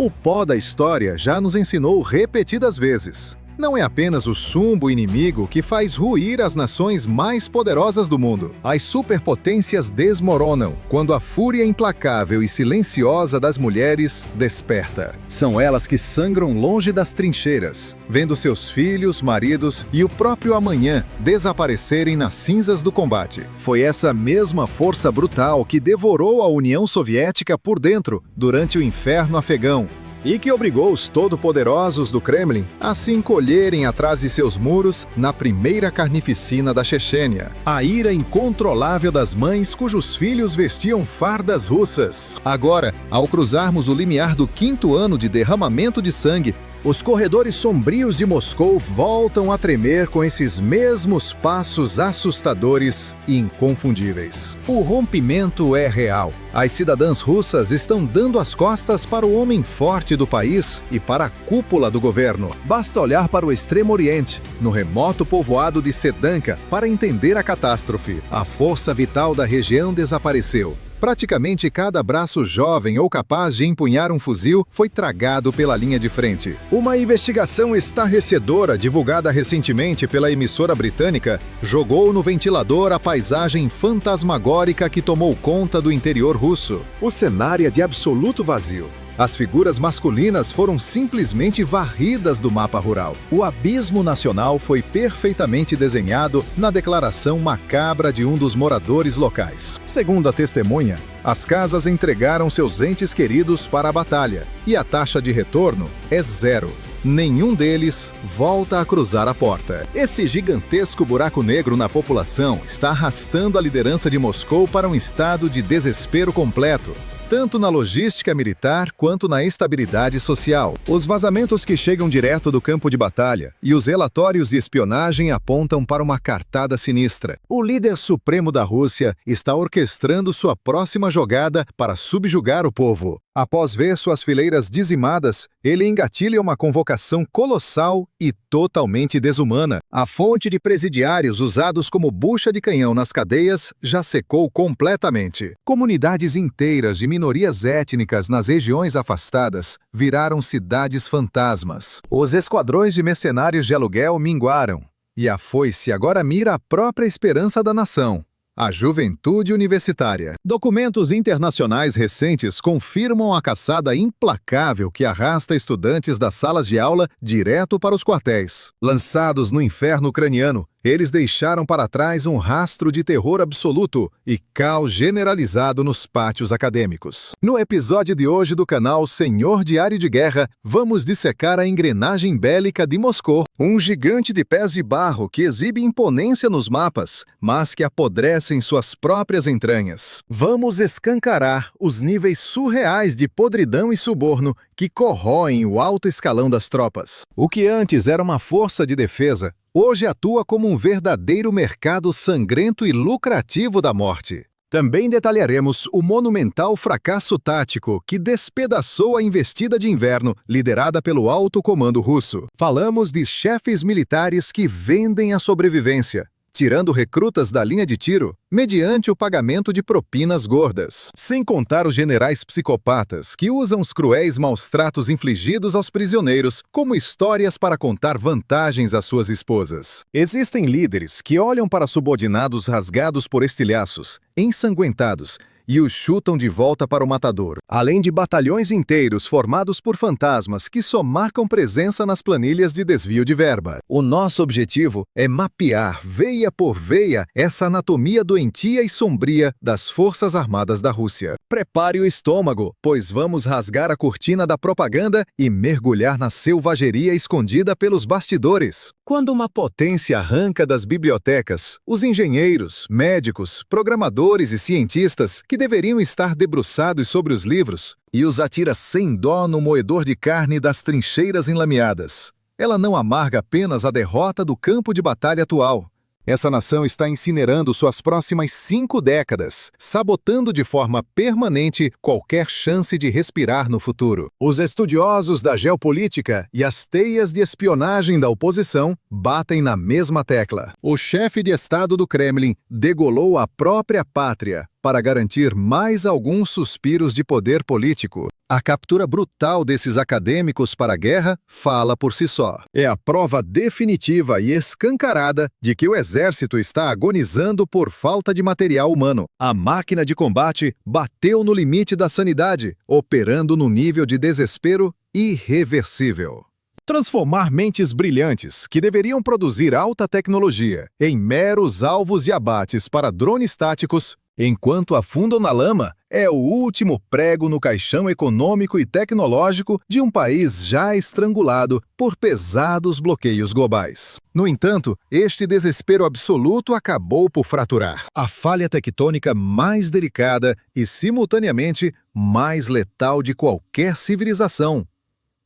O pó da história já nos ensinou repetidas vezes. Não é apenas o sumbo inimigo que faz ruir as nações mais poderosas do mundo. As superpotências desmoronam quando a fúria implacável e silenciosa das mulheres desperta. São elas que sangram longe das trincheiras, vendo seus filhos, maridos e o próprio amanhã desaparecerem nas cinzas do combate. Foi essa mesma força brutal que devorou a União Soviética por dentro durante o inferno afegão, e que obrigou os todo-poderosos do Kremlin a se encolherem atrás de seus muros na primeira carnificina da Chechênia. A ira incontrolável das mães cujos filhos vestiam fardas russas. Agora, ao cruzarmos o limiar do 5º ano de derramamento de sangue, os corredores sombrios de Moscou voltam a tremer com esses mesmos passos assustadores e inconfundíveis. O rompimento é real. As cidadãs russas estão dando as costas para o homem forte do país e para a cúpula do governo. Basta olhar para o Extremo Oriente, no remoto povoado de Sedanka, para entender a catástrofe. A força vital da região desapareceu. Praticamente cada braço jovem ou capaz de empunhar um fuzil foi tragado pela linha de frente. Uma investigação estarrecedora, divulgada recentemente pela emissora britânica, jogou no ventilador a paisagem fantasmagórica que tomou conta do interior russo. O cenário é de absoluto vazio. As figuras masculinas foram simplesmente varridas do mapa rural. O abismo nacional foi perfeitamente desenhado na declaração macabra de um dos moradores locais. Segundo a testemunha, as casas entregaram seus entes queridos para a batalha, e a taxa de retorno é 0. Nenhum deles volta a cruzar a porta. Esse gigantesco buraco negro na população está arrastando a liderança de Moscou para um estado de desespero completo, tanto na logística militar quanto na estabilidade social. Os vazamentos que chegam direto do campo de batalha e os relatórios de espionagem apontam para uma cartada sinistra. O líder supremo da Rússia está orquestrando sua próxima jogada para subjugar o povo. Após ver suas fileiras dizimadas, ele engatilha uma convocação colossal e totalmente desumana. A fonte de presidiários usados como bucha de canhão nas cadeias já secou completamente. Comunidades inteiras de minorias étnicas nas regiões afastadas viraram cidades fantasmas. Os esquadrões de mercenários de aluguel minguaram, e a foice agora mira a própria esperança da nação: a juventude universitária. Documentos internacionais recentes confirmam a caçada implacável que arrasta estudantes das salas de aula direto para os quartéis. Lançados no inferno ucraniano, eles deixaram para trás um rastro de terror absoluto e caos generalizado nos pátios acadêmicos. No episódio de hoje do canal Senhor Diário de Guerra, vamos dissecar a engrenagem bélica de Moscou, um gigante de pés de barro que exibe imponência nos mapas, mas que apodrece em suas próprias entranhas. Vamos escancarar os níveis surreais de podridão e suborno que corroem o alto escalão das tropas. O que antes era uma força de defesa, hoje atua como um verdadeiro mercado sangrento e lucrativo da morte. Também detalharemos o monumental fracasso tático que despedaçou a investida de inverno liderada pelo alto comando russo. Falamos de chefes militares que vendem a sobrevivência, tirando recrutas da linha de tiro mediante o pagamento de propinas gordas. Sem contar os generais psicopatas que usam os cruéis maus-tratos infligidos aos prisioneiros como histórias para contar vantagens às suas esposas. Existem líderes que olham para subordinados rasgados por estilhaços, ensanguentados, e os chutam de volta para o matador, além de batalhões inteiros formados por fantasmas que só marcam presença nas planilhas de desvio de verba. O nosso objetivo é mapear, veia por veia, essa anatomia doentia e sombria das Forças Armadas da Rússia. Prepare o estômago, pois vamos rasgar a cortina da propaganda e mergulhar na selvageria escondida pelos bastidores. Quando uma potência arranca das bibliotecas, os engenheiros, médicos, programadores e cientistas que deveriam estar debruçados sobre os livros e os atira sem dó no moedor de carne das trincheiras enlameadas. Ela não amarga apenas a derrota do campo de batalha atual. Essa nação está incinerando suas próximas 5 décadas, sabotando de forma permanente qualquer chance de respirar no futuro. Os estudiosos da geopolítica e as teias de espionagem da oposição batem na mesma tecla. O chefe de Estado do Kremlin degolou a própria pátria para garantir mais alguns suspiros de poder político. A captura brutal desses acadêmicos para a guerra fala por si só. É a prova definitiva e escancarada de que o exército está agonizando por falta de material humano. A máquina de combate bateu no limite da sanidade, operando num nível de desespero irreversível. Transformar mentes brilhantes, que deveriam produzir alta tecnologia, em meros alvos de abates para drones táticos, enquanto afundam na lama, é o último prego no caixão econômico e tecnológico de um país já estrangulado por pesados bloqueios globais. No entanto, este desespero absoluto acabou por fraturar a falha tectônica mais delicada e, simultaneamente, mais letal de qualquer civilização: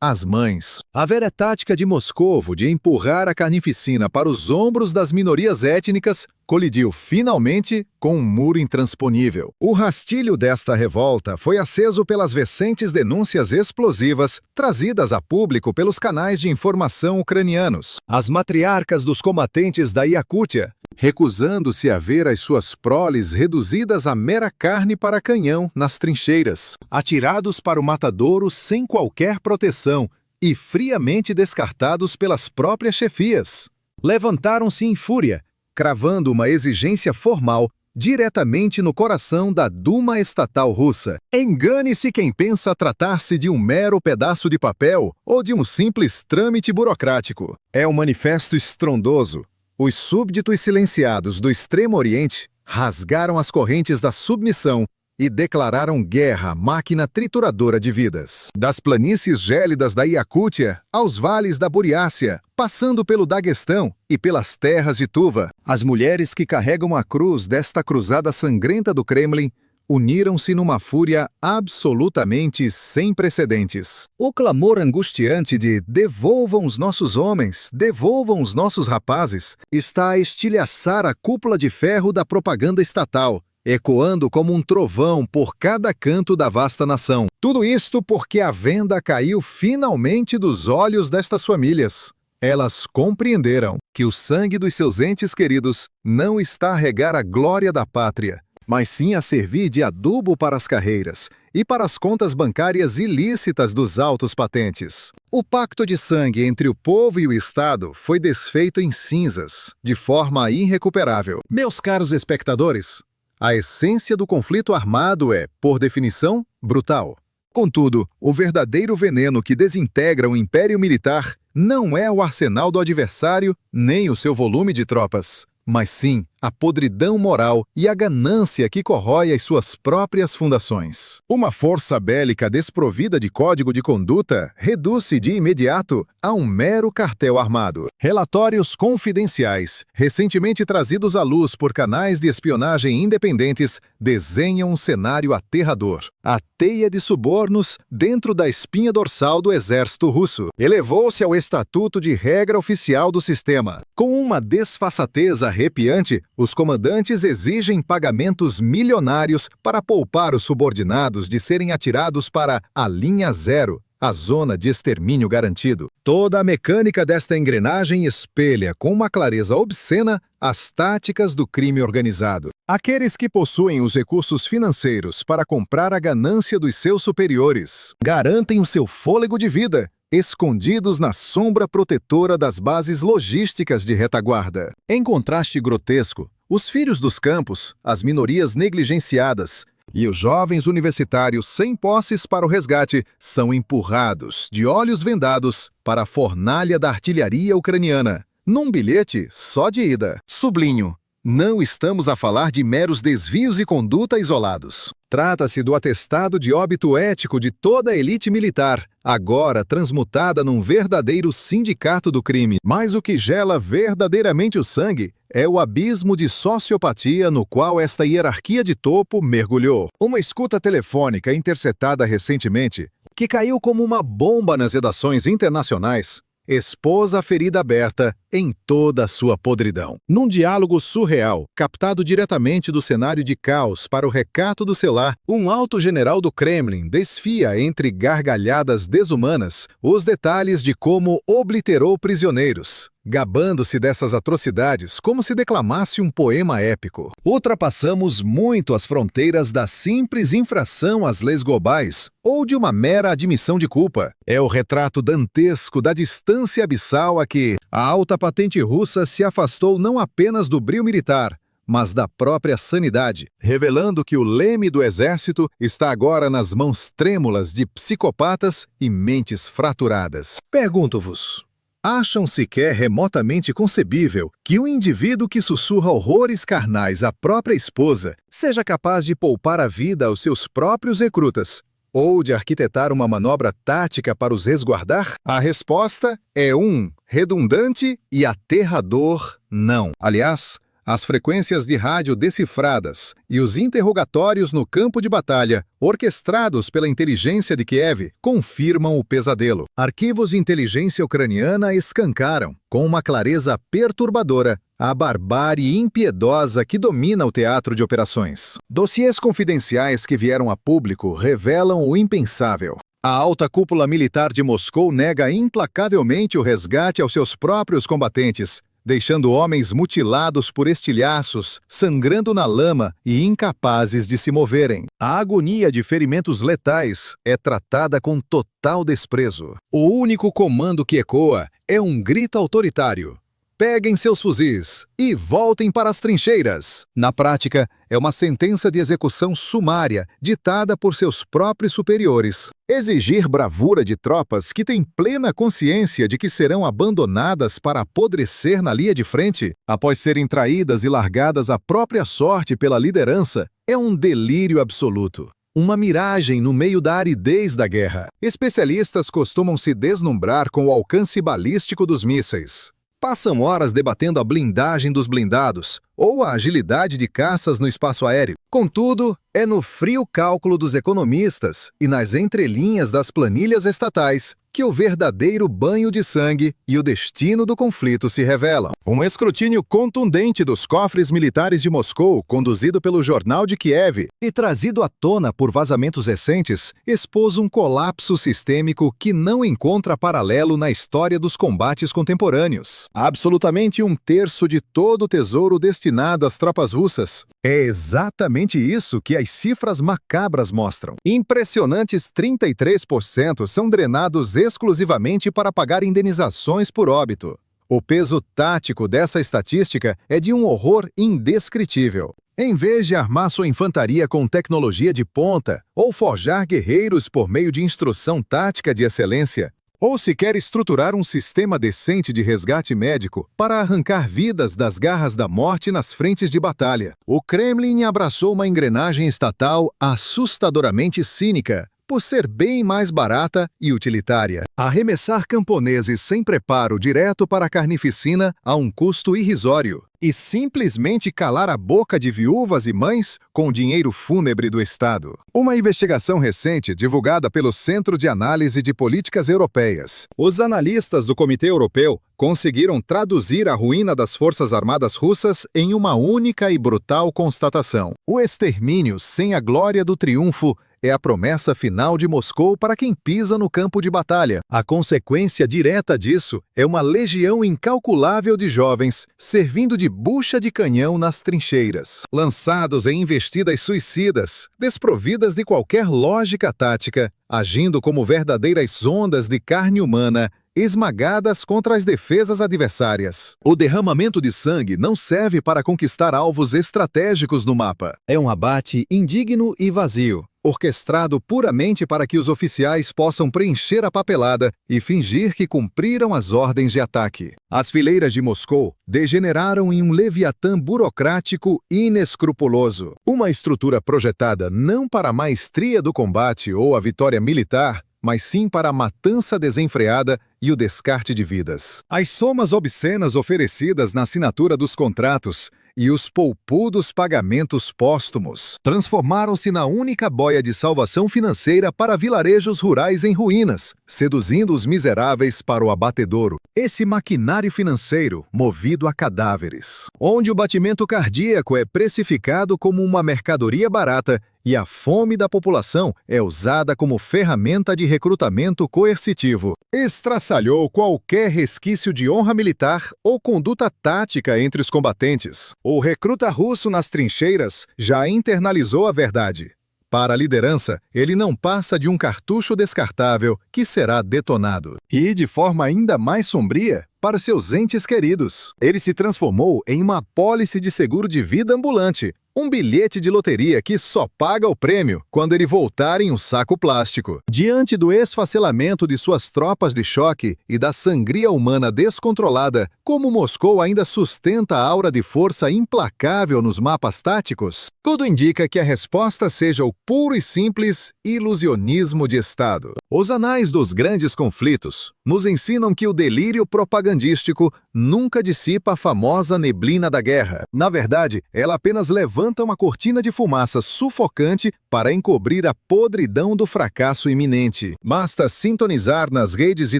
as mães. A velha tática de Moscovo de empurrar a carnificina para os ombros das minorias étnicas colidiu finalmente com um muro intransponível. O rastilho desta revolta foi aceso pelas recentes denúncias explosivas trazidas a público pelos canais de informação ucranianos. As matriarcas dos combatentes da Iacútia, recusando-se a ver as suas proles reduzidas a mera carne para canhão nas trincheiras, atirados para o matadouro sem qualquer proteção e friamente descartados pelas próprias chefias, levantaram-se em fúria, cravando uma exigência formal diretamente no coração da Duma estatal russa. Engane-se quem pensa tratar-se de um mero pedaço de papel ou de um simples trâmite burocrático. É um manifesto estrondoso. Os súbditos silenciados do Extremo Oriente rasgaram as correntes da submissão e declararam guerra à máquina trituradora de vidas. Das planícies gélidas da Iacútia aos vales da Buriácia, passando pelo Daguestão e pelas terras de Tuva, as mulheres que carregam a cruz desta cruzada sangrenta do Kremlin uniram-se numa fúria absolutamente sem precedentes. O clamor angustiante de "devolvam os nossos homens, devolvam os nossos rapazes" está a estilhaçar a cúpula de ferro da propaganda estatal, ecoando como um trovão por cada canto da vasta nação. Tudo isto porque a venda caiu finalmente dos olhos destas famílias. Elas compreenderam que o sangue dos seus entes queridos não está a regar a glória da pátria, mas sim a servir de adubo para as carreiras e para as contas bancárias ilícitas dos altos patentes. O pacto de sangue entre o povo e o Estado foi desfeito em cinzas, de forma irrecuperável. Meus caros espectadores, a essência do conflito armado é, por definição, brutal. Contudo, o verdadeiro veneno que desintegra o império militar não é o arsenal do adversário nem o seu volume de tropas, mas sim a podridão moral e a ganância que corrói as suas próprias fundações. Uma força bélica desprovida de código de conduta reduz-se de imediato a um mero cartel armado. Relatórios confidenciais, recentemente trazidos à luz por canais de espionagem independentes, desenham um cenário aterrador. A teia de subornos dentro da espinha dorsal do exército russo elevou-se ao estatuto de regra oficial do sistema. Com uma desfaçatez arrepiante, os comandantes exigem pagamentos milionários para poupar os subordinados de serem atirados para a linha zero, a zona de extermínio garantido. Toda a mecânica desta engrenagem espelha com uma clareza obscena as táticas do crime organizado. Aqueles que possuem os recursos financeiros para comprar a ganância dos seus superiores garantem o seu fôlego de vida, escondidos na sombra protetora das bases logísticas de retaguarda. Em contraste grotesco, os filhos dos campos, as minorias negligenciadas e os jovens universitários sem posses para o resgate são empurrados, de olhos vendados, para a fornalha da artilharia ucraniana, num bilhete só de ida. Sublinho: não estamos a falar de meros desvios de conduta isolados. Trata-se do atestado de óbito ético de toda a elite militar, agora transmutada num verdadeiro sindicato do crime. Mas o que gela verdadeiramente o sangue é o abismo de sociopatia no qual esta hierarquia de topo mergulhou. Uma escuta telefônica interceptada recentemente, que caiu como uma bomba nas redações internacionais, expôs a ferida aberta em toda a sua podridão. Num diálogo surreal, captado diretamente do cenário de caos para o recato do celular, um alto general do Kremlin desfia entre gargalhadas desumanas os detalhes de como obliterou prisioneiros, gabando-se dessas atrocidades como se declamasse um poema épico. Ultrapassamos muito as fronteiras da simples infração às leis globais ou de uma mera admissão de culpa. É o retrato dantesco da distância abissal a que a alta patente russa se afastou não apenas do brio militar, mas da própria sanidade, revelando que o leme do exército está agora nas mãos trêmulas de psicopatas e mentes fraturadas. Pergunto-vos, acham sequer remotamente concebível que um indivíduo que sussurra horrores carnais à própria esposa seja capaz de poupar a vida aos seus próprios recrutas, ou de arquitetar uma manobra tática para os resguardar? A resposta é um redundante e aterrador não. Aliás, as frequências de rádio decifradas e os interrogatórios no campo de batalha, orquestrados pela inteligência de Kiev, confirmam o pesadelo. Arquivos de inteligência ucraniana escancaram, com uma clareza perturbadora, a barbárie impiedosa que domina o teatro de operações. Dossiês confidenciais que vieram a público revelam o impensável. A alta cúpula militar de Moscou nega implacavelmente o resgate aos seus próprios combatentes, deixando homens mutilados por estilhaços, sangrando na lama e incapazes de se moverem. A agonia de ferimentos letais é tratada com total desprezo. O único comando que ecoa é um grito autoritário: peguem seus fuzis e voltem para as trincheiras. Na prática, é uma sentença de execução sumária, ditada por seus próprios superiores. Exigir bravura de tropas que têm plena consciência de que serão abandonadas para apodrecer na linha de frente, após serem traídas e largadas à própria sorte pela liderança, é um delírio absoluto. Uma miragem no meio da aridez da guerra. Especialistas costumam se deslumbrar com o alcance balístico dos mísseis. Passam horas debatendo a blindagem dos blindados ou a agilidade de caças no espaço aéreo. Contudo, é no frio cálculo dos economistas e nas entrelinhas das planilhas estatais que o verdadeiro banho de sangue e o destino do conflito se revelam. Um escrutínio contundente dos cofres militares de Moscou, conduzido pelo Jornal de Kiev e trazido à tona por vazamentos recentes, expôs um colapso sistêmico que não encontra paralelo na história dos combates contemporâneos. Absolutamente 1/3 de todo o tesouro destinado às tropas russas. É exatamente isso que as cifras macabras mostram. Impressionantes 33% são drenados exclusivamente para pagar indenizações por óbito. O peso tático dessa estatística é de um horror indescritível. Em vez de armar sua infantaria com tecnologia de ponta, ou forjar guerreiros por meio de instrução tática de excelência, ou sequer estruturar um sistema decente de resgate médico para arrancar vidas das garras da morte nas frentes de batalha, o Kremlin abraçou uma engrenagem estatal assustadoramente cínica, por ser bem mais barata e utilitária. Arremessar camponeses sem preparo direto para a carnificina a um custo irrisório e simplesmente calar a boca de viúvas e mães com o dinheiro fúnebre do Estado. Uma investigação recente divulgada pelo Centro de Análise de Políticas Europeias. Os analistas do Comitê Europeu conseguiram traduzir a ruína das Forças Armadas russas em uma única e brutal constatação: o extermínio sem a glória do triunfo é a promessa final de Moscou para quem pisa no campo de batalha. A consequência direta disso é uma legião incalculável de jovens servindo de bucha de canhão nas trincheiras, lançados em investidas suicidas, desprovidas de qualquer lógica tática, agindo como verdadeiras ondas de carne humana esmagadas contra as defesas adversárias. O derramamento de sangue não serve para conquistar alvos estratégicos no mapa. É um abate indigno e vazio, orquestrado puramente para que os oficiais possam preencher a papelada e fingir que cumpriram as ordens de ataque. As fileiras de Moscou degeneraram em um leviatã burocrático inescrupuloso. Uma estrutura projetada não para a maestria do combate ou a vitória militar, mas sim para a matança desenfreada e o descarte de vidas. As somas obscenas oferecidas na assinatura dos contratos e os poupudos pagamentos póstumos transformaram-se na única boia de salvação financeira para vilarejos rurais em ruínas, seduzindo os miseráveis para o abatedouro. Esse maquinário financeiro, movido a cadáveres, onde o batimento cardíaco é precificado como uma mercadoria barata e a fome da população é usada como ferramenta de recrutamento coercitivo. estraçalhou qualquer resquício de honra militar ou conduta tática entre os combatentes. O recruta russo nas trincheiras já internalizou a verdade. Para a liderança, ele não passa de um cartucho descartável que será detonado. E, de forma ainda mais sombria, para seus entes queridos. Ele se transformou em uma apólice de seguro de vida ambulante, um bilhete de loteria que só paga o prêmio quando ele voltar em um saco plástico. Diante do esfacelamento de suas tropas de choque e da sangria humana descontrolada, como Moscou ainda sustenta a aura de força implacável nos mapas táticos, tudo indica que a resposta seja o puro e simples ilusionismo de Estado. Os anais dos grandes conflitos nos ensinam que o delírio propagandístico nunca dissipa a famosa neblina da guerra. Na verdade, ela apenas levanta uma cortina de fumaça sufocante para encobrir a podridão do fracasso iminente. Basta sintonizar nas redes de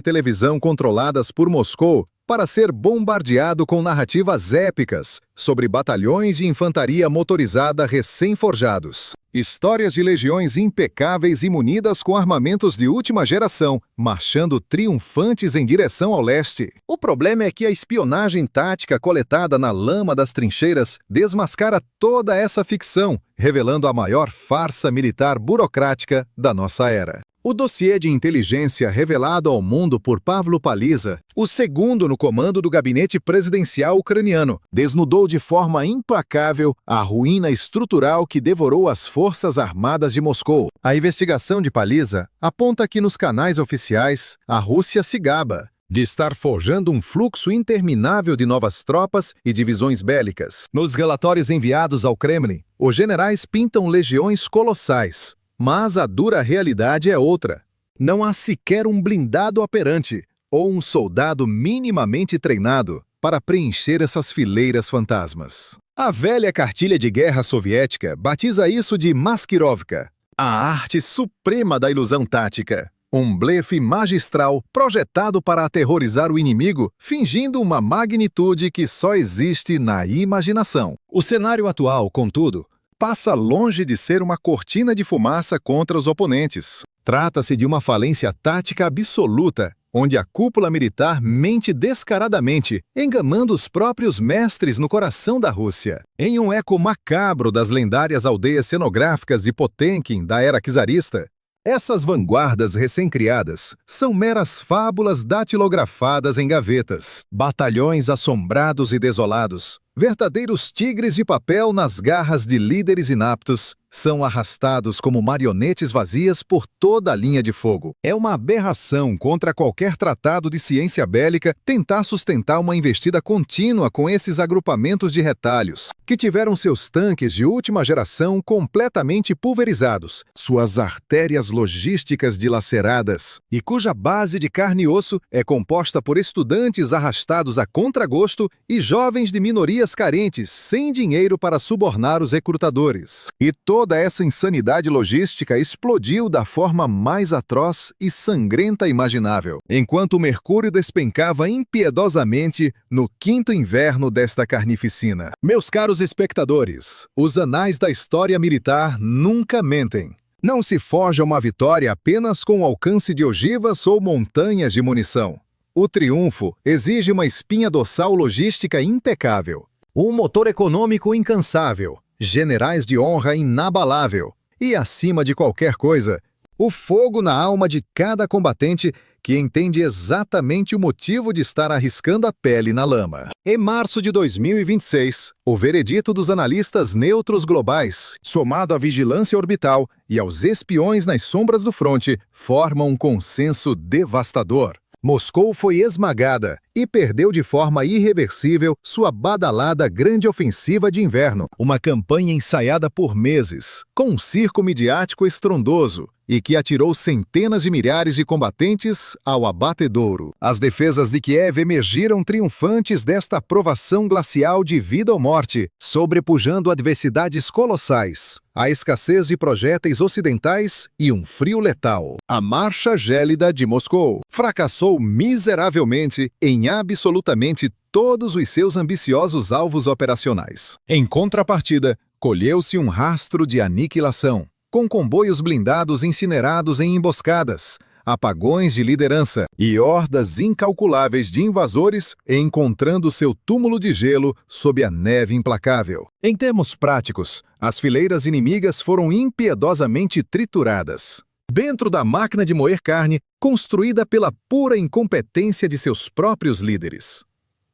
televisão controladas por Moscou para ser bombardeado com narrativas épicas sobre batalhões de infantaria motorizada recém-forjados. Histórias de legiões impecáveis e munidas com armamentos de última geração, marchando triunfantes em direção ao leste. O problema é que a espionagem tática coletada na lama das trincheiras desmascara toda essa ficção, revelando a maior farsa militar burocrática da nossa era. O dossiê de inteligência revelado ao mundo por Pavlo Paliza, o segundo no comando do gabinete presidencial ucraniano, desnudou de forma implacável a ruína estrutural que devorou as forças armadas de Moscou. A investigação de Paliza aponta que nos canais oficiais, a Rússia se gaba de estar forjando um fluxo interminável de novas tropas e divisões bélicas. Nos relatórios enviados ao Kremlin, os generais pintam legiões colossais. Mas a dura realidade é outra. Não há sequer um blindado operante ou um soldado minimamente treinado para preencher essas fileiras fantasmas. A velha cartilha de guerra soviética batiza isso de Maskirovka, a arte suprema da ilusão tática. Um blefe magistral projetado para aterrorizar o inimigo, fingindo uma magnitude que só existe na imaginação. O cenário atual, contudo, passa longe de ser uma cortina de fumaça contra os oponentes. Trata-se de uma falência tática absoluta, onde a cúpula militar mente descaradamente, enganando os próprios mestres no coração da Rússia. Em um eco macabro das lendárias aldeias cenográficas de Potemkin da era czarista, essas vanguardas recém-criadas são meras fábulas datilografadas em gavetas. Batalhões assombrados e desolados, verdadeiros tigres de papel nas garras de líderes inaptos, são arrastados como marionetes vazias por toda a linha de fogo. É uma aberração contra qualquer tratado de ciência bélica tentar sustentar uma investida contínua com esses agrupamentos de retalhos, que tiveram seus tanques de última geração completamente pulverizados, suas artérias logísticas dilaceradas, e cuja base de carne e osso é composta por estudantes arrastados a contragosto e jovens de minorias carentes, sem dinheiro para subornar os recrutadores. E toda essa insanidade logística explodiu da forma mais atroz e sangrenta imaginável, enquanto o mercúrio despencava impiedosamente no quinto inverno desta carnificina. Meus caros espectadores, os anais da história militar nunca mentem. Não se forja uma vitória apenas com o alcance de ogivas ou montanhas de munição. O triunfo exige uma espinha dorsal logística impecável, um motor econômico incansável, generais de honra inabalável e, acima de qualquer coisa, o fogo na alma de cada combatente que entende exatamente o motivo de estar arriscando a pele na lama. Em março de 2026, o veredito dos analistas neutros globais, somado à vigilância orbital e aos espiões nas sombras do fronte, forma um consenso devastador. Moscou foi esmagada e perdeu de forma irreversível sua badalada grande ofensiva de inverno, uma campanha ensaiada por meses, com um circo midiático estrondoso e que atirou centenas de milhares de combatentes ao abatedouro. As defesas de Kiev emergiram triunfantes desta provação glacial de vida ou morte, sobrepujando adversidades colossais, a escassez de projéteis ocidentais e um frio letal. A marcha gélida de Moscou fracassou miseravelmente em absolutamente todos os seus ambiciosos alvos operacionais. Em contrapartida, colheu-se um rastro de aniquilação, com comboios blindados incinerados em emboscadas, apagões de liderança e hordas incalculáveis de invasores encontrando seu túmulo de gelo sob a neve implacável. Em termos práticos, as fileiras inimigas foram impiedosamente trituradas. Dentro da máquina de moer carne, construída pela pura incompetência de seus próprios líderes.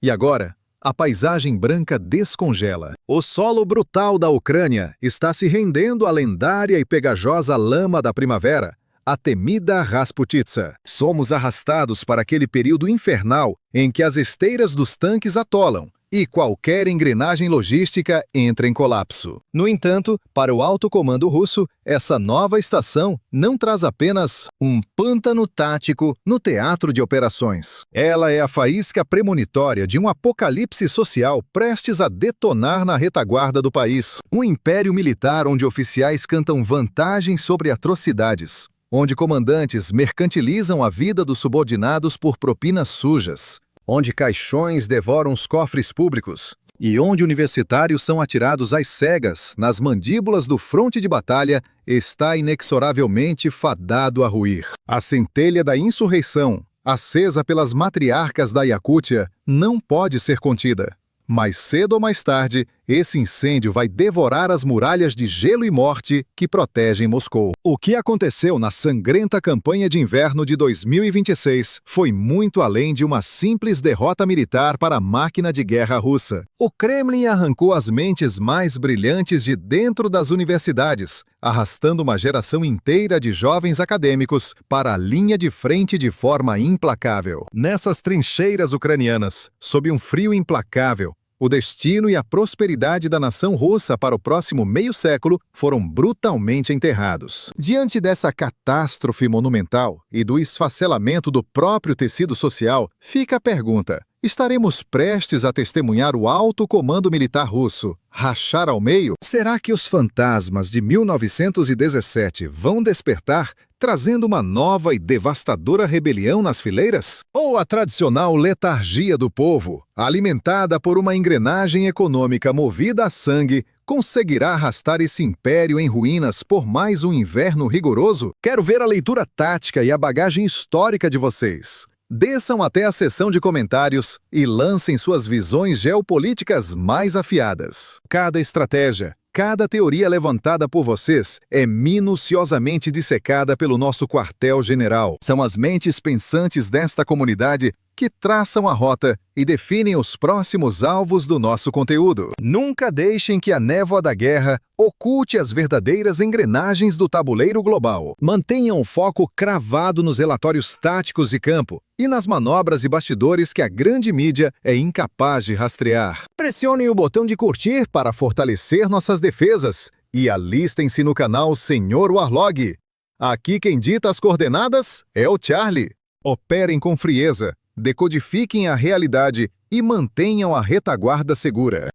E agora, a paisagem branca descongela. O solo brutal da Ucrânia está se rendendo à lendária e pegajosa lama da primavera, a temida Rasputitsa. Somos arrastados para aquele período infernal em que as esteiras dos tanques atolam e qualquer engrenagem logística entra em colapso. No entanto, para o alto comando russo, essa nova estação não traz apenas um pântano tático no teatro de operações. Ela é a faísca premonitória de um apocalipse social prestes a detonar na retaguarda do país. Um império militar onde oficiais cantam vantagens sobre atrocidades, onde comandantes mercantilizam a vida dos subordinados por propinas sujas, onde caixões devoram os cofres públicos e onde universitários são atirados às cegas nas mandíbulas do fronte de batalha, está inexoravelmente fadado a ruir. A centelha da insurreição, acesa pelas matriarcas da Iacútia, não pode ser contida. Mais cedo ou mais tarde, esse incêndio vai devorar as muralhas de gelo e morte que protegem Moscou. O que aconteceu na sangrenta campanha de inverno de 2026 foi muito além de uma simples derrota militar para a máquina de guerra russa. O Kremlin arrancou as mentes mais brilhantes de dentro das universidades, arrastando uma geração inteira de jovens acadêmicos para a linha de frente de forma implacável. Nessas trincheiras ucranianas, sob um frio implacável, o destino e a prosperidade da nação russa para o próximo meio século foram brutalmente enterrados. Diante dessa catástrofe monumental e do esfacelamento do próprio tecido social, fica a pergunta: estaremos prestes a testemunhar o alto comando militar russo rachar ao meio? Será que os fantasmas de 1917 vão despertar, trazendo uma nova e devastadora rebelião nas fileiras? Ou a tradicional letargia do povo, alimentada por uma engrenagem econômica movida a sangue, conseguirá arrastar esse império em ruínas por mais um inverno rigoroso? Quero ver a leitura tática e a bagagem histórica de vocês. Desçam até a seção de comentários e lancem suas visões geopolíticas mais afiadas. Cada estratégia, cada teoria levantada por vocês é minuciosamente dissecada pelo nosso quartel-general. São as mentes pensantes desta comunidade que traçam a rota e definem os próximos alvos do nosso conteúdo. Nunca deixem que a névoa da guerra oculte as verdadeiras engrenagens do tabuleiro global. Mantenham o foco cravado nos relatórios táticos de campo e nas manobras e bastidores que a grande mídia é incapaz de rastrear. Pressionem o botão de curtir para fortalecer nossas defesas e alistem-se no canal Senhor Warlog. Aqui quem dita as coordenadas é o Charlie. Operem com frieza, decodifiquem a realidade e mantenham a retaguarda segura.